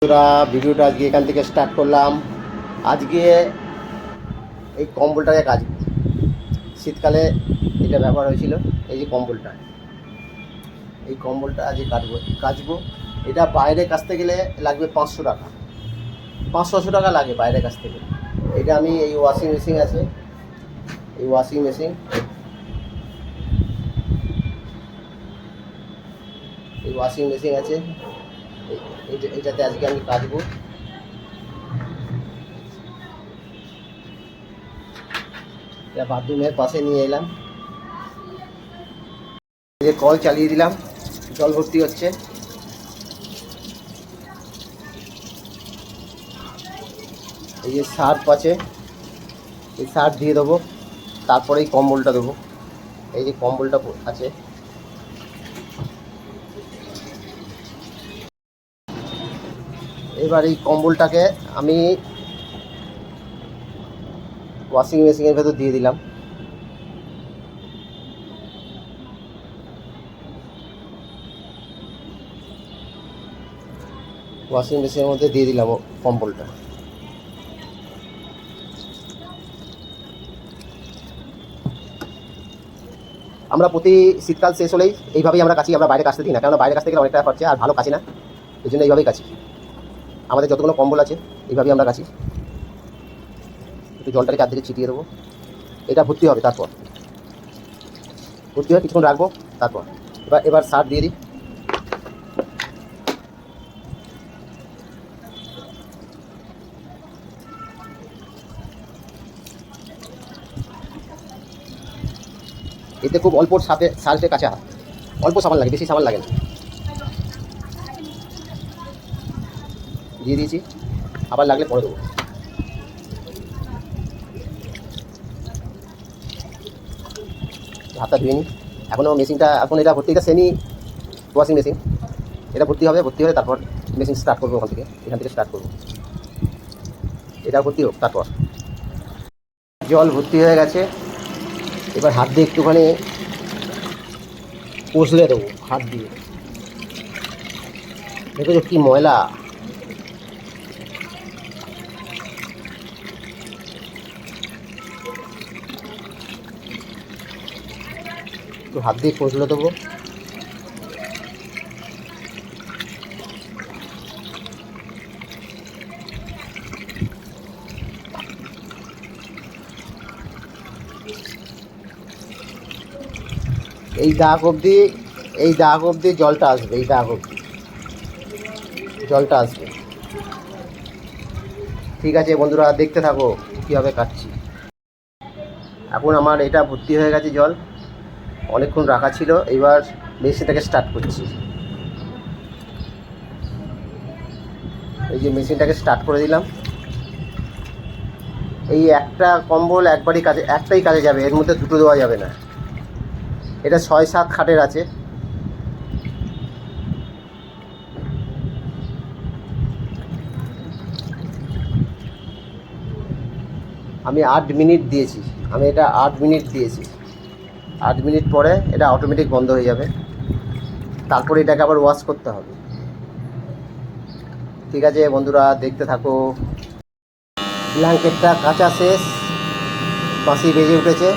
তোরা ভিডিওটা আজকে এখান থেকে স্টার্ট করলাম। আজকে এই কম্বলটাকে কাচবো। শীতকালে এটা ব্যবহার হয়েছিল। এই যে কম্বলটা, এই কম্বলটা আজকে কাচবো। এটা বাইরে কাচতে গেলে লাগবে 500 টাকা, 500 টাকা লাগে বাইরে কাচতে গেলে। এটা আমি এই ওয়াশিং মেশিন আছে, এই ওয়াশিং মেশিন, এই ওয়াশিং মেশিন আছে, এইটাতে আজকে আমি কাচবো। এটা বাথরুমের পাশে নিয়ে এলাম, এই যে কল চালিয়ে দিলাম, জল ভর্তি হচ্ছে। এই যে সার্ফ আছে, এই সার্ফ দিয়ে দেবো, তারপরে এই কম্বলটা দেবো। এই যে কম্বলটা আছে, এবার এই কম্বলটাকে আমি ওয়াশিং মেশিনের ভেতর দিয়ে দিলাম। ওয়াশিং মেশিনের মধ্যে দিয়ে দিলাম কম্বলটা। আমরা প্রতি শীতকাল শেষ হলেই এইভাবেই আমরা কাছি। আমরা বাইরে কাচতে দিই না, কেননা বাইরে কাছতে গেলে অনেক টাকা খরচা আর ভালো কাছি না, এই জন্য এইভাবেই কাছি। আমাদের যতগুলো কম্বল আছে এইভাবেই আমরা কাছি। একটু জলটাকে চারদিকে ছিটিয়ে দেবো। এটা ভর্তি হবে, তারপর ভর্তি হয়ে কিছুক্ষণ রাখবো, তারপর এবার সার দিয়ে দিই। এতে খুব অল্প সার্ফে কাঁচা হয়, অল্প সাবান লাগে, বেশি সাবান লাগে না। দিয়ে দিয়েছি, আবার লাগলে পরে দেবো। হাতটা ধুয়ে নিই। এখনও মেশিনটা, এখন এটা ভর্তি, এটা সেমি ওয়াশিং মেশিন, এটা ভর্তি হবে। ভর্তি হলে তারপর মেশিন স্টার্ট করবো। এখান থেকে স্টার্ট করবো। এটা ভর্তি হোক, তারপর জল ভর্তি হয়ে গেছে। এবার হাত দিয়ে একটুখানি কষলে দেবো, হাত দিয়ে। দেখেছো কি ময়লা, একটু হাত দিয়ে কষলে দেবো। এই দাগ অবধি জলটা আসবে, এই দাগ অবধি জলটা আসবে। ঠিক আছে বন্ধুরা, দেখতে থাকো কীভাবে কাটছি। এখন আমার এটা ভর্তি হয়ে গেছে জল, অনেকক্ষণ রাখা ছিল। এবার মেশিনটাকে স্টার্ট করছি। এই যে মেশিনটাকে স্টার্ট করে দিলাম। এই একটা কম্বল একটাই কাজে যাবে, এর মধ্যে দুটো দেওয়া যাবে না। এটা 6-7 খাটের আছে। আমি 8 মিনিট দিয়েছি, এটা 8 মিনিট দিয়েছি। 8 মিনিট পরে এটা অটোমেটিক বন্ধ হয়ে যাবে। তারপরে এটাকে আবার ওয়াশ করতে হবে। ঠিক আছে বন্ধুরা, দেখতে থাকো। ব্ল্যাঙ্কেটটা কাঁচা শেষ, বাঁশি বেজে উঠেছে।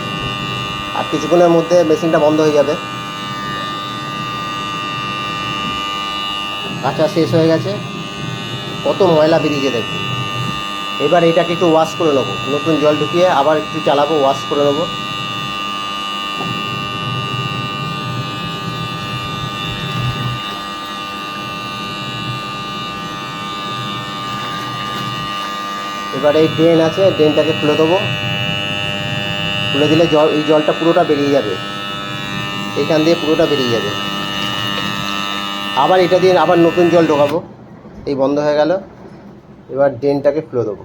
আর কিছুক্ষণের মধ্যে মেশিনটা বন্ধ হয়ে যাবে। কাঁচা শেষ হয়ে গেছে, কত ময়লা বেরিয়েছে দেখো। এবার এটাকে একটু ওয়াশ করে নেবো, নতুন জল ঢুকিয়ে আবার একটু চালাবো, ওয়াশ করে নেবো। এবার এই ড্রেন আছে, ড্রেনটাকে খুলে দেবো। খুলে দিলে এই জলটা পুরোটা বেরিয়ে যাবে, এইখান দিয়ে পুরোটা বেরিয়ে যাবে। আবার এটা দিয়ে আবার নতুন জল ঢোকাবো। এই বন্ধ হয়ে গেল। এবার ড্রেনটাকে খুলে দেবো।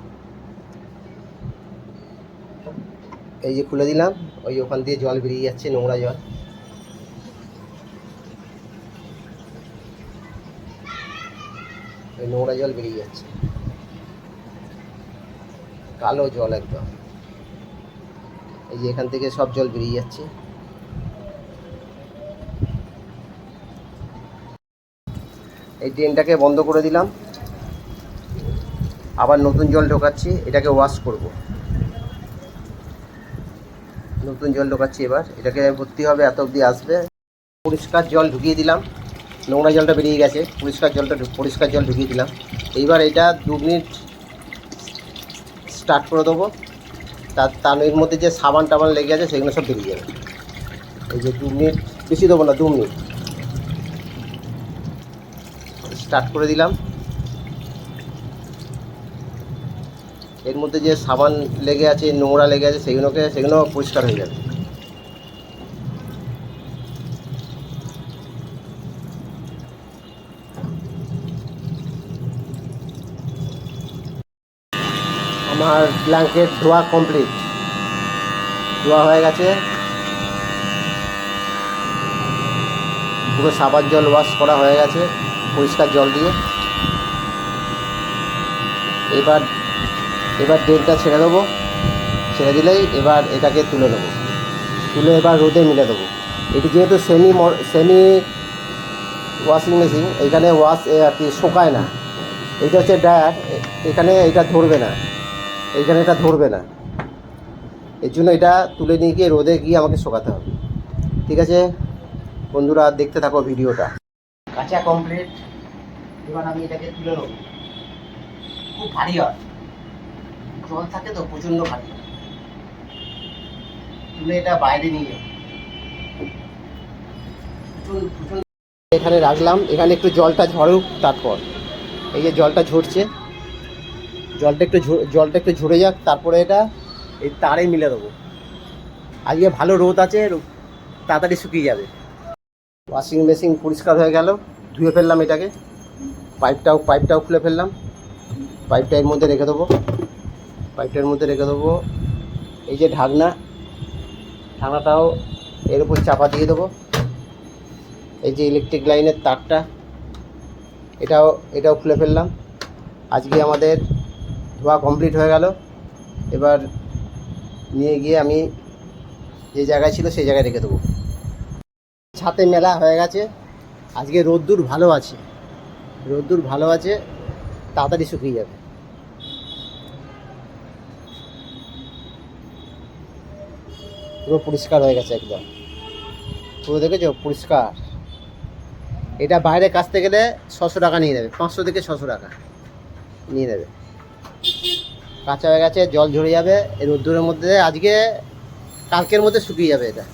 এই যে খুলে দিলাম, ওখান দিয়ে জল বেরিয়ে যাচ্ছে, নোংরা জল। ওই নোংরা জল বেরিয়ে যাচ্ছে, কালো জল একদম। এই যে এখান থেকে সব জল বেরিয়ে যাচ্ছে। এই ড্রেনটাকে বন্ধ করে দিলাম। আবার নতুন জল ঢোকাচ্ছি, এটাকে ওয়াশ করব। নতুন জল ঢোকাচ্ছি, এবার এটাকে ভর্তি হবে, এত অবধি আসবে। পরিষ্কার জল ঢুকিয়ে দিলাম, নোংরা জলটা বেরিয়ে গেছে, পরিষ্কার জল ঢুকিয়ে দিলাম। এইবার এটা 2 মিনিট স্টার্ট করে দেবো। তার এর মধ্যে যে সাবান টাবান লেগে আছে সেগুলো সব বেরিয়ে যাবে। এই যে 2 মিনিট, বেশি দেবো না, 2 মিনিট স্টার্ট করে দিলাম। এর মধ্যে যে সাবান লেগে আছে, নোংরা লেগে আছে, সেগুলো পরিষ্কার হয়ে যাবে। আমার ব্ল্যাঙ্কেট ধোয়া কমপ্লিট, ধোয়া হয়ে গেছে, পুরো সাবান জল ওয়াশ করা হয়ে গেছে পরিষ্কার জল দিয়ে। এবার ড্রেনটা ছেড়ে দেবো, ছেড়ে দিলেই এবার এটাকে তুলে নেবো, তুলে এবার রোদে মিলে দেবো। এটি যেহেতু সেমি ওয়াশিং মেশিন, এখানে আর কি শোকায় না। এটা হচ্ছে ড্রায়ার, এখানে এটা ধরবে না, এটা ধরবে না। এর জন্য এটা তুলে নিয়ে গিয়ে রোদে গিয়ে আমাকে শোকাতে হবে। ঠিক আছে বন্ধুরা, দেখতে থাকো ভিডিওটা। কাঁচা কমপ্লিট, এবার আমি এটাকে তুলে নেব। খুব ভারী হয়, জল থাকে তো প্রচণ্ড ভারী। তুলে এটা বাইরে নিয়ে যাবো, এখানে রাখলাম। এখানে একটু জলটা ঝরুক, তারপর এই যে জলটা ঝরছে, জলটা একটু ঝরে যাক, তারপরে এটা এই তারে মিলে দেবো। আজকে ভালো রোদ আছে, তাড়াতাড়ি শুকিয়ে যাবে। ওয়াশিং মেশিন পরিষ্কার হয়ে গেল, ধুয়ে ফেললাম এটাকে। পাইপটাও খুলে ফেললাম, পাইপটা এর মধ্যে রেখে দেবো। এই যে ঢাকনাটাও এর উপর চাপা দিয়ে দেবো। এই যে ইলেকট্রিক লাইনের তারটা, এটাও খুলে ফেললাম। আজকে আমাদের ধোয়া কমপ্লিট হয়ে গেল। এবার নিয়ে গিয়ে আমি যে জায়গায় ছিল সেই জায়গায় রেখে দেবো। ছাতে মেলা হয়ে গেছে, আজকে রোদ্দুর ভালো আছে, তাড়াতাড়ি শুকিয়ে যাবে। পুরো পরিষ্কার হয়ে গেছে একদম, পুরো দেখেছো পরিষ্কার। এটা বাইরে কাচতে গেলে 600 টাকা নিয়ে নেবে, 500 থেকে 600 টাকা নিয়ে নেবে। কাঁচা হয়ে গেছে, জল ঝরে যাবে এই রোদ্দুরের মধ্যে, আজকে কালকের মধ্যে শুকিয়ে যাবে এটা।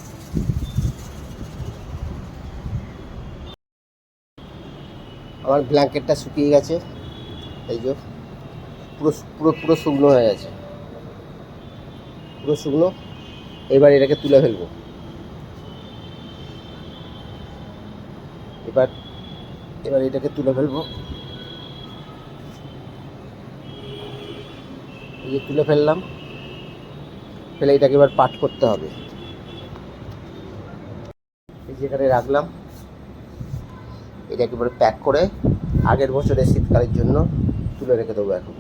আমার ব্ল্যাঙ্কেটটা শুকিয়ে গেছে, এই যে পুরো শুকনো হয়ে গেছে, পুরো শুকনো। এবার এটাকে তুলে ফেলবো। এবার এটাকে তুলে ফেলবো। এই যে তুলে ফেললাম, ফেলে এটাকে এবার পাট করতে হবে। এই যেখানে রাখলাম, এটাকে এবারে প্যাক করে আগের বছরের শীতকালের জন্য তুলে রেখে দেবো এখন।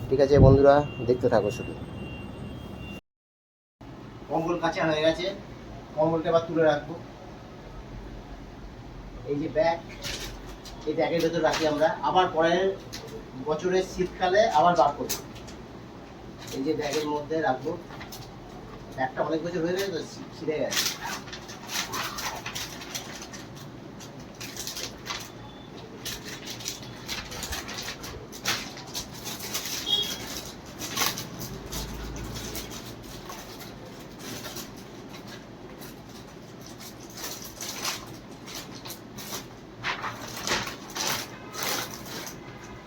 ঠিক আছে বন্ধুরা, দেখতে থাকো শুধু। কম্বল কাঁচা হয়ে গেছে, কম্বলটা এবার তুলে রাখবো। এই যে এই ব্যাগের ভেতর রাখি আমরা, আবার পরের বছরের শীতকালে আবার বার করবো। এই যে ব্যাগের মধ্যে রাখবো, ব্যাগটা অনেক বছর হয়ে গেছে তো, ছিঁড়ে গেছে।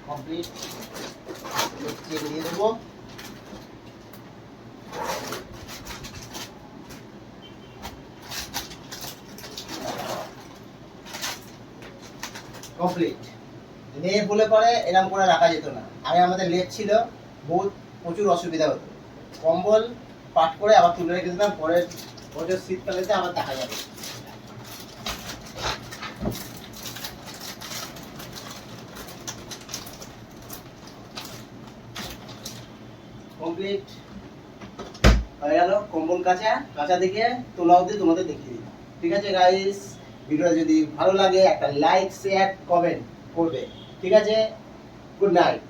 কমপ্লিট, চেক দিয়ে দেবো। কমপ্লিট। লেপ বলে পরে এরকম করে রাখা যেত না, আগে আমাদের লেপ ছিল, প্রচুর অসুবিধা হতো। কম্বল পাট করে আবার তুলে রেখে দিতাম, পরের বছর শীতকালেতে আবার দেখা যাবে। কমপ্লিট হয়ে গেল, কম্বল কাঁচা থেকে তোলা অবধি তোমাদের দেখিয়ে দিলাম। ঠিক আছে গাইস, ভিডিওটা যদি ভালো লাগে একটা লাইক, শেয়ার, কমেন্ট করবে। ঠিক আছে, গুড নাইট।